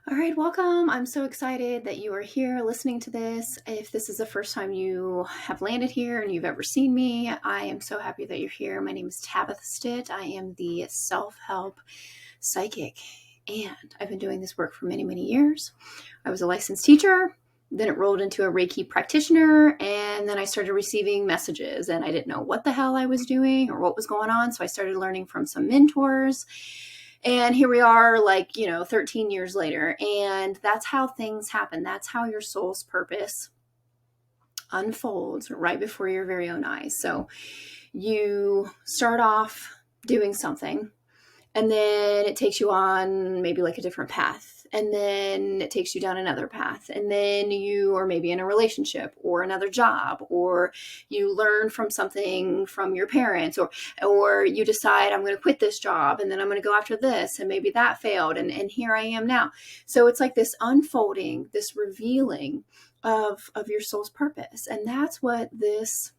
All right, welcome. I'm so excited that you are here listening to this. If this is the first time you have landed here and you've ever seen me, I am so happy that you're here. My name is Tabitha Stitt. I am the self-help psychic, and I've been doing this work for many, many years. I was a licensed teacher, then it rolled into a Reiki practitioner, and then I started receiving messages, and I didn't know what the hell I was doing or what was going on, so I started learning from some mentors. And here we are, 13 years later. And that's how things happen. That's how your soul's purpose unfolds right before your very own eyes. So you start off doing something, and then it takes you on maybe like a different path. And then it takes you down another path. And then you are maybe in a relationship or another job, or you learn from something from your parents, or you decide I'm going to quit this job and then I'm going to go after this, and maybe that failed. And here I am now. So it's like this unfolding, this revealing of your soul's purpose. And that's what this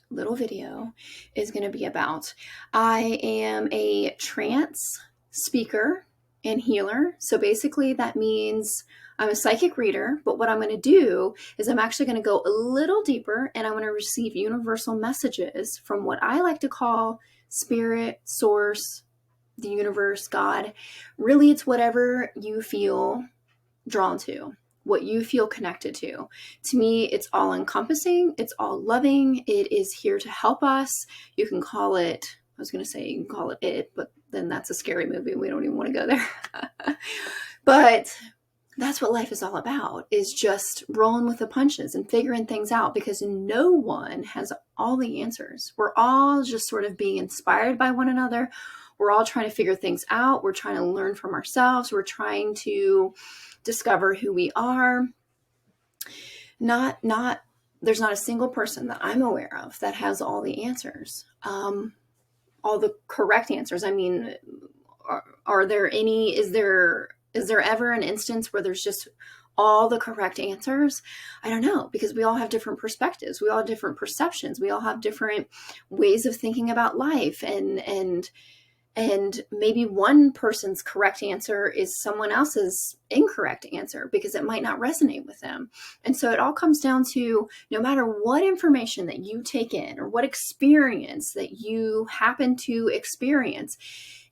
little video is going to be about. I am a trance speaker and healer. So basically that means I'm a psychic reader, but what I'm going to do is I'm actually going to go a little deeper, and I'm going to receive universal messages from what I like to call spirit, source, the universe, God. Really, it's whatever you feel drawn to, what you feel connected to. To me, it's all encompassing. It's all loving. It is here to help us. You can call it, I was going to say you can call it, but then that's a scary movie. We don't even want to go there. But that's what life is all about, is just rolling with the punches and figuring things out, because no one has all the answers. We're all just sort of being inspired by one another. We're all trying to figure things out. We're trying to learn from ourselves. We're trying to discover who we are. There's not a single person that I'm aware of that has all the answers, all the correct answers. I mean, are there any, is there ever an instance where there's just all the correct answers? I don't know, because we all have different perspectives. We all have different perceptions. We all have different ways of thinking about life, and maybe one person's correct answer is someone else's incorrect answer, because it might not resonate with them. And so it all comes down to, no matter what information that you take in or what experience that you happen to experience,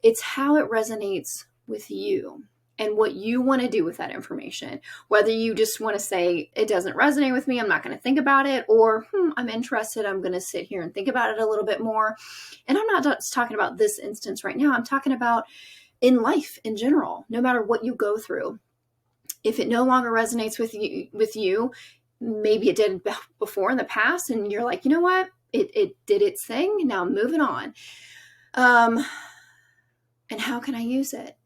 it's how it resonates with you and what you want to do with that information. Whether you just want to say, it doesn't resonate with me, I'm not going to think about it, or I'm interested, I'm going to sit here and think about it a little bit more. And I'm not just talking about this instance right now. I'm talking about in life in general. No matter what you go through, if it no longer resonates with you, maybe it did before in the past, and you're like, you know what, it did its thing, now I'm moving on. And how can I use it?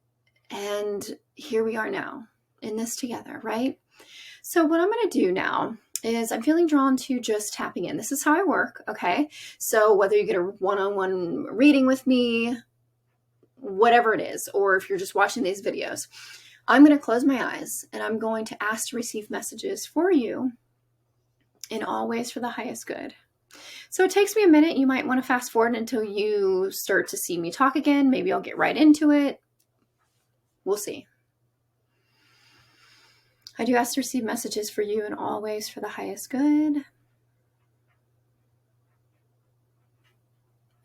And here we are now in this together, right? So what I'm going to do now is I'm feeling drawn to just tapping in. This is how I work, okay? So whether you get a one-on-one reading with me, whatever it is, or if you're just watching these videos, I'm going to close my eyes and I'm going to ask to receive messages for you in all ways for the highest good. So it takes me a minute. You might want to fast forward until you start to see me talk again. Maybe I'll get right into it. We'll see. I do ask to receive messages for you in all ways for the highest good.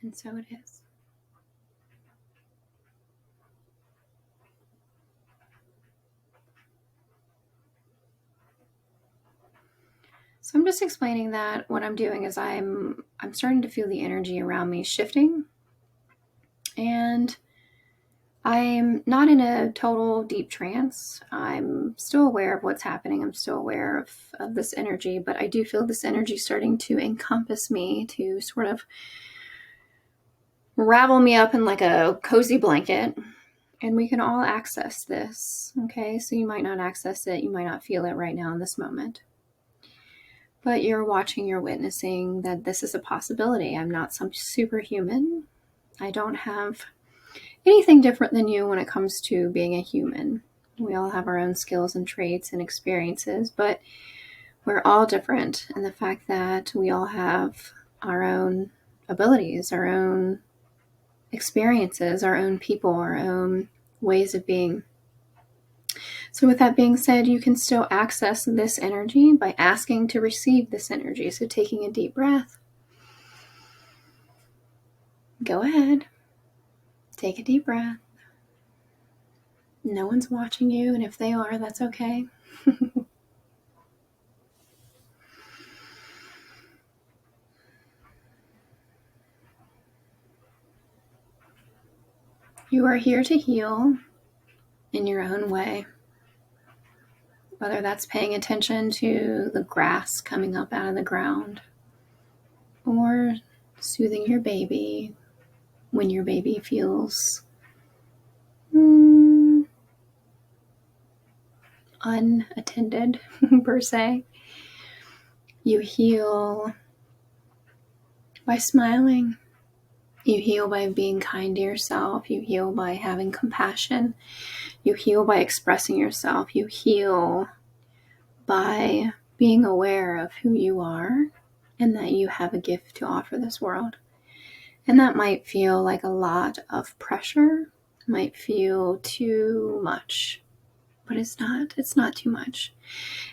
And so it is. So I'm just explaining that what I'm doing is I'm starting to feel the energy around me shifting. And I'm not in a total deep trance. I'm still aware of what's happening. I'm still aware of this energy, but I do feel this energy starting to encompass me, to sort of ravel me up in like a cozy blanket. And we can all access this, okay? So you might not access it. You might not feel it right now in this moment. But you're watching, you're witnessing that this is a possibility. I'm not some superhuman. I don't have anything different than you when it comes to being a human. We all have our own skills and traits and experiences, but we're all different. And the fact that we all have our own abilities, our own experiences, our own people, our own ways of being, So with that being said, you can still access this energy by asking to receive this energy. So taking a deep breath. Go ahead. Take a deep breath. No one's watching you, and if they are, that's okay. You are here to heal in your own way. Whether that's paying attention to the grass coming up out of the ground, or soothing your baby when your baby feels unattended, per se. You heal by smiling. You heal by being kind to yourself. You heal by having compassion. You heal by expressing yourself. You heal by being aware of who you are and that you have a gift to offer this world. And that might feel like a lot of pressure, might feel too much, but it's not. It's not too much.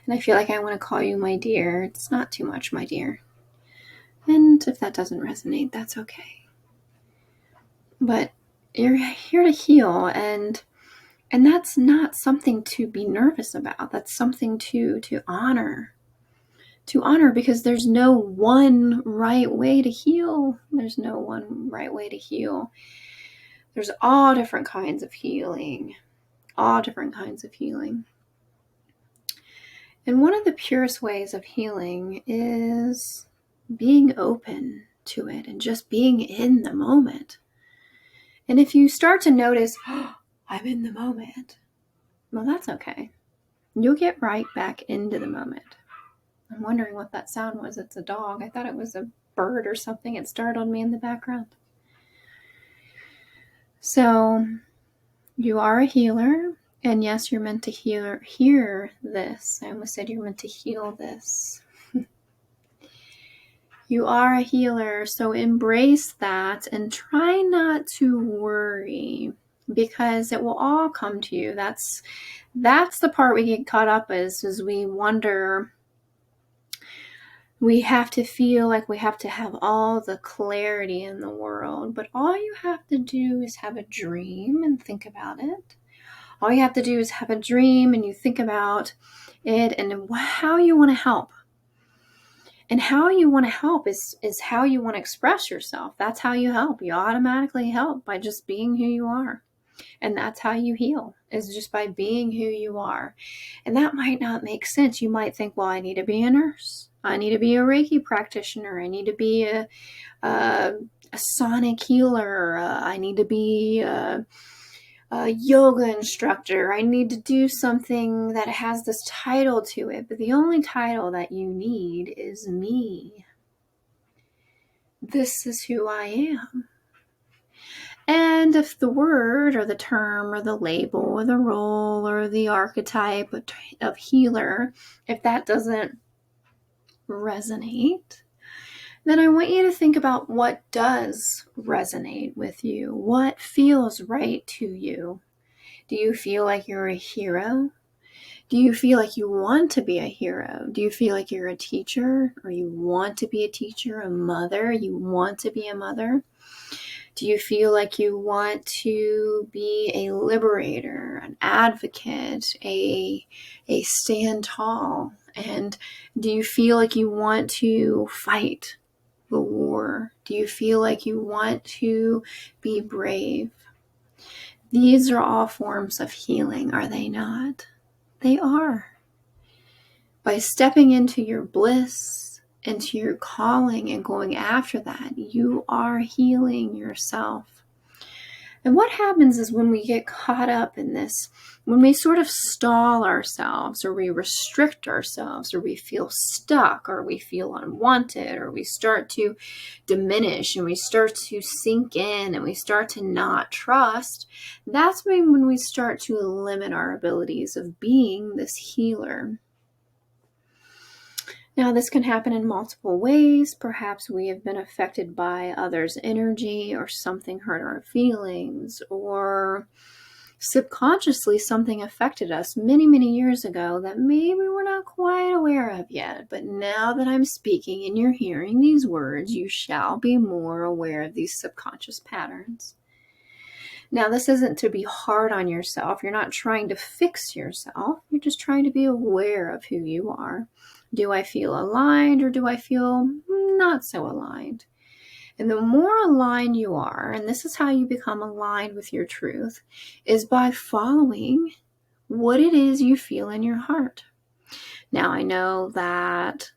And I feel like I want to call you my dear. It's not too much, my dear. And if that doesn't resonate, that's okay. But you're here to heal, and that's not something to be nervous about. That's something to honor. To honor, because there's no one right way to heal. There's no one right way to heal. There's all different kinds of healing. All different kinds of healing. And one of the purest ways of healing is being open to it and just being in the moment. And if you start to notice, oh, I'm in the moment, well, that's okay. You'll get right back into the moment. I'm wondering what that sound was. It's a dog. I thought it was a bird or something. It startled me in the background. So you are a healer. And yes, you're meant to hear this. I almost said you're meant to heal this. You are a healer, so embrace that and try not to worry, because it will all come to you. That's the part we get caught up is we wonder. We have to feel like we have to have all the clarity in the world, but all you have to do is have a dream and think about it. All you have to do is have a dream and you think about it and how you want to help. And how you want to help is how you want to express yourself. That's how you help. You automatically help by just being who you are. And that's how you heal, is just by being who you are. And that might not make sense. You might think, well, I need to be a nurse. I need to be a Reiki practitioner. I need to be a sonic healer. I need to be a yoga instructor. I need to do something that has this title to it. But the only title that you need is me. This is who I am. And if the word or the term or the label or the role or the archetype of healer, if that doesn't resonate, then I want you to think about what does resonate with you. What feels right to you? Do you feel like you're a hero? Do you feel like you want to be a hero? Do you feel like you're a teacher, or you want to be a teacher, a mother? You want to be a mother? Do you feel like you want to be a liberator, an advocate, a stand tall? And do you feel like you want to fight the war? Do you feel like you want to be brave? These are all forms of healing, are they not? They are. By stepping into your bliss, into your calling, and going after that, you are healing yourself. And what happens is when we get caught up in this, when we sort of stall ourselves, or we restrict ourselves, or we feel stuck, or we feel unwanted, or we start to diminish, and we start to sink in, and we start to not trust, that's when we start to limit our abilities of being this healer. Now, this can happen in multiple ways. Perhaps we have been affected by others' energy, or something hurt our feelings, or Subconsciously, something affected us many, many years ago that maybe we're not quite aware of yet. But now that I'm speaking and you're hearing these words, you shall be more aware of these subconscious patterns. Now, this isn't to be hard on yourself. You're not trying to fix yourself. You're just trying to be aware of who you are. Do I feel aligned, or do I feel not so aligned? And the more aligned you are, and this is how you become aligned with your truth, is by following what it is you feel in your heart. Now, I know that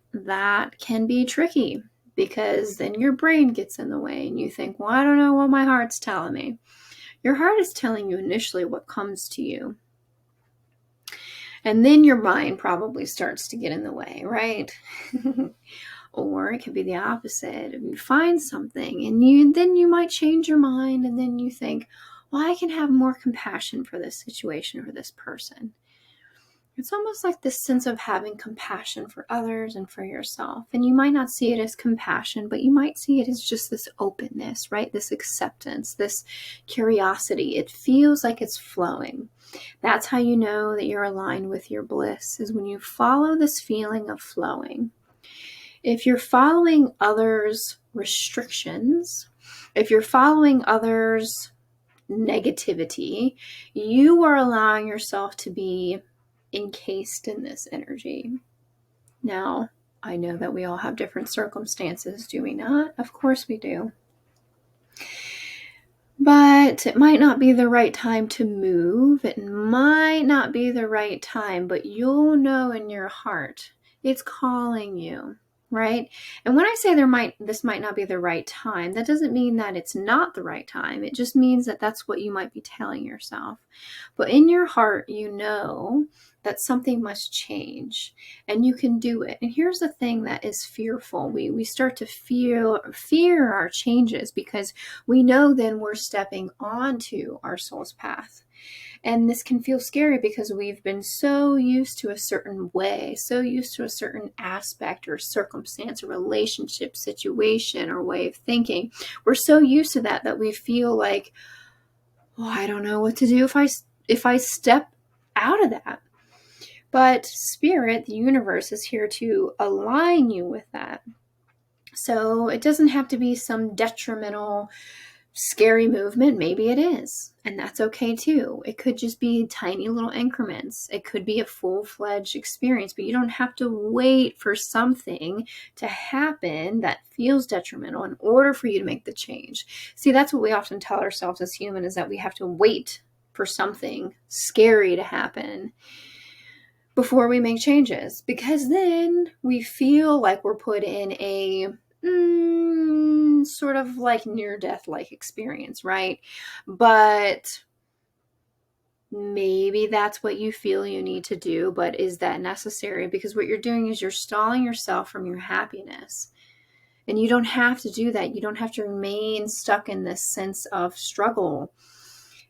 can be tricky, because then your brain gets in the way and you think, well, I don't know what my heart's telling me. Your heart is telling you initially what comes to you. And then your mind probably starts to get in the way, right? Or it could be the opposite. If you find something and then you might change your mind, and then you think, well, I can have more compassion for this situation or this person. It's almost like this sense of having compassion for others and for yourself. And you might not see it as compassion, but you might see it as just this openness, right? This acceptance, this curiosity. It feels like it's flowing. That's how you know that you're aligned with your bliss, is when you follow this feeling of flowing. If you're following others' restrictions, if you're following others' negativity, you are allowing yourself to be encased in this energy. Now, I know that we all have different circumstances, do we not? Of course we do. But it might not be the right time to move. It might not be the right time, but you'll know in your heart it's calling you, right? And when I say this might not be the right time, that doesn't mean that it's not the right time. It just means that that's what you might be telling yourself. But in your heart, you know that something must change, and you can do it. And here's the thing that is fearful. We start to fear our changes, because we know then we're stepping onto our soul's path. And this can feel scary because we've been so used to a certain way, so used to a certain aspect or circumstance or relationship, situation, or way of thinking. We're so used to that we feel like, oh, I don't know what to do if I step out of that. But Spirit, the universe, is here to align you with that. So it doesn't have to be some detrimental, scary movement. Maybe it is, and that's okay too. It could just be tiny little increments. It could be a full-fledged experience, but you don't have to wait for something to happen that feels detrimental in order for you to make the change. See, that's what we often tell ourselves as human, is that we have to wait for something scary to happen before we make changes, because then we feel like we're put in a sort of like near-death-like experience, right? But maybe that's what you feel you need to do, but is that necessary? Because what you're doing is you're stalling yourself from your happiness. And you don't have to do that. You don't have to remain stuck in this sense of struggle.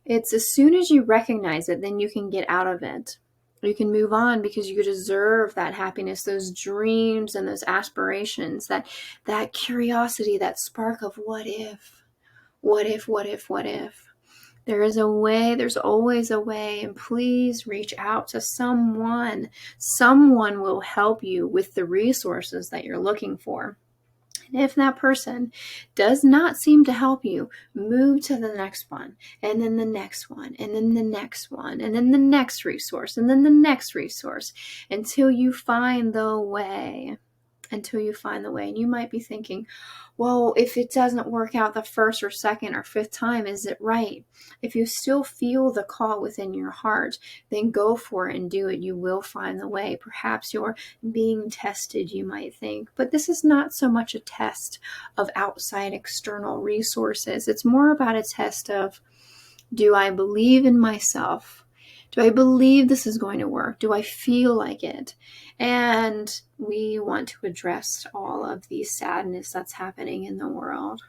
It's as soon as you recognize it, then you can get out of it. You can move on, because you deserve that happiness, those dreams and those aspirations, that curiosity, that spark of what if. There is a way, there's always a way, and please reach out to someone. Someone will help you with the resources that you're looking for. And if that person does not seem to help you, move to the next one, and then the next one, and then the next one, and then the next resource, and then the next resource, until you find the way. And you might be thinking, well, if it doesn't work out the first or second or fifth time, is it right? If you still feel the call within your heart, then go for it and do it. You will find the way. Perhaps you're being tested, you might think. But this is not so much a test of outside external resources. It's more about a test of, do I believe in myself? Do I believe this is going to work? Do I feel like it? And we want to address all of the sadness that's happening in the world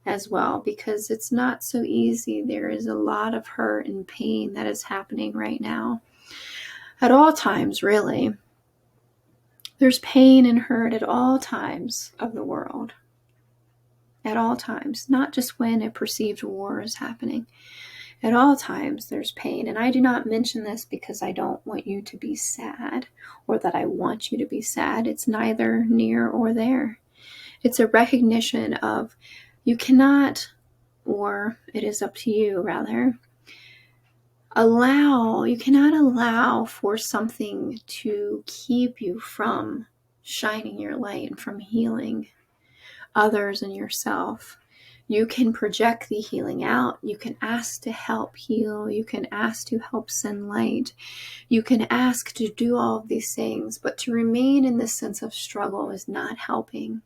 as well, because it's not so easy. There is a lot of hurt and pain that is happening right now. At all times, really. There's pain and hurt at all times of the world. At all times. Not just when a perceived war is happening. At all times there's pain. And I do not mention this because I don't want you to be sad or that I want you to be sad. It's neither near or there. It's a recognition of you cannot, or it is up to you rather, you cannot allow for something to keep you from shining your light and from healing others and yourself. You can project the healing out. You can ask to help heal. You can ask to help send light. You can ask to do all of these things, but to remain in this sense of struggle is not helping,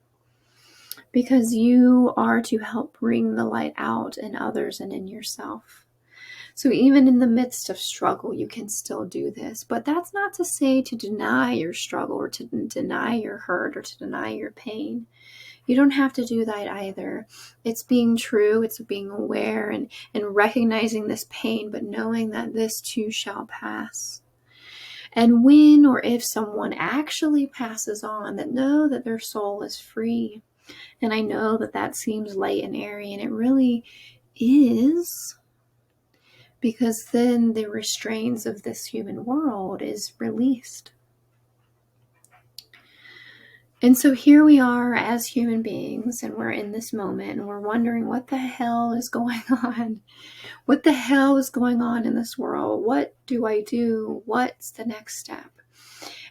because you are to help bring the light out in others and in yourself. So even in the midst of struggle, you can still do this. But that's not to say to deny your struggle or to deny your hurt or to deny your pain. You don't have to do that either. It's being true, it's being aware and recognizing this pain, but knowing that this too shall pass. And when or if someone actually passes on, that know that their soul is free. And I know that that seems light and airy, and it really is, because then the restraints of this human world is released. And so here we are as human beings, and we're in this moment, and we're wondering what the hell is going on? What the hell is going on in this world? What do I do? What's the next step?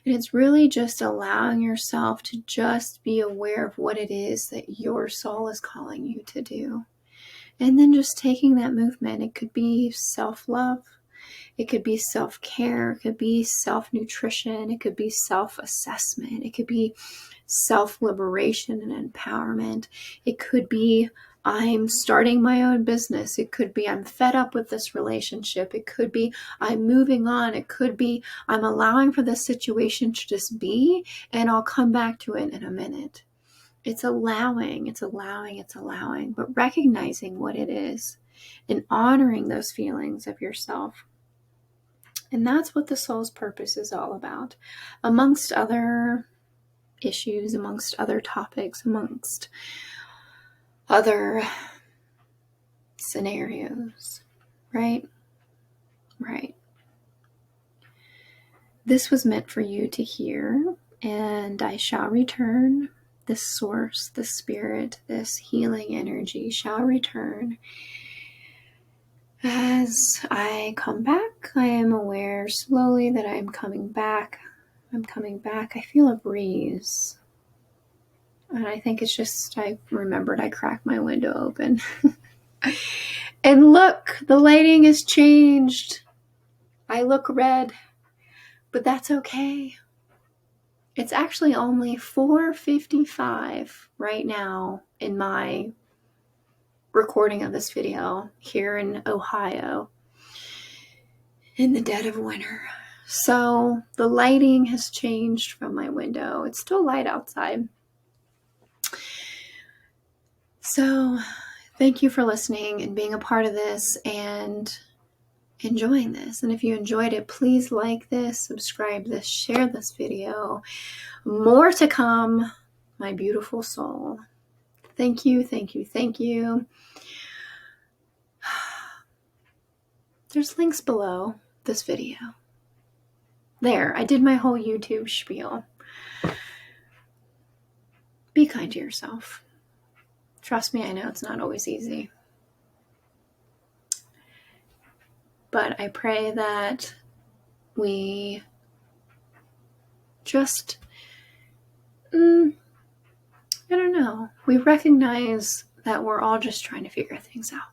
And it's really just allowing yourself to just be aware of what it is that your soul is calling you to do. And then just taking that movement. It could be self-love. It could be self-care. It could be self-nutrition. It could be self-assessment. It could be self-liberation and empowerment. It could be I'm starting my own business. It could be I'm fed up with this relationship. It could be I'm moving on. It could be I'm allowing for this situation to just be, and I'll come back to it in a minute. It's allowing, but recognizing what it is and honoring those feelings of yourself. And that's what the soul's purpose is all about, amongst other issues, amongst other topics, amongst other scenarios, right? Right. This was meant for you to hear, and I shall return. This source, this spirit, this healing energy shall return. As I come back, I am aware slowly that I am coming back. I'm coming back. I feel a breeze. And I think it's just, I remembered I cracked my window open. And look, the lighting has changed. I look red, but that's okay. It's actually only 4:55 right now in my recording of this video here in Ohio in the dead of winter. So the lighting has changed from my window. It's still light outside. So thank you for listening and being a part of this and enjoying this. And if you enjoyed it, please like this, subscribe this, share this video. More to come, my beautiful soul. Thank you, thank you, thank you. There's links below this video. There, I did my whole YouTube spiel. Be kind to yourself. Trust me, I know it's not always easy. But I pray that we just, I don't know, we recognize that we're all just trying to figure things out.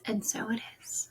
And so it is.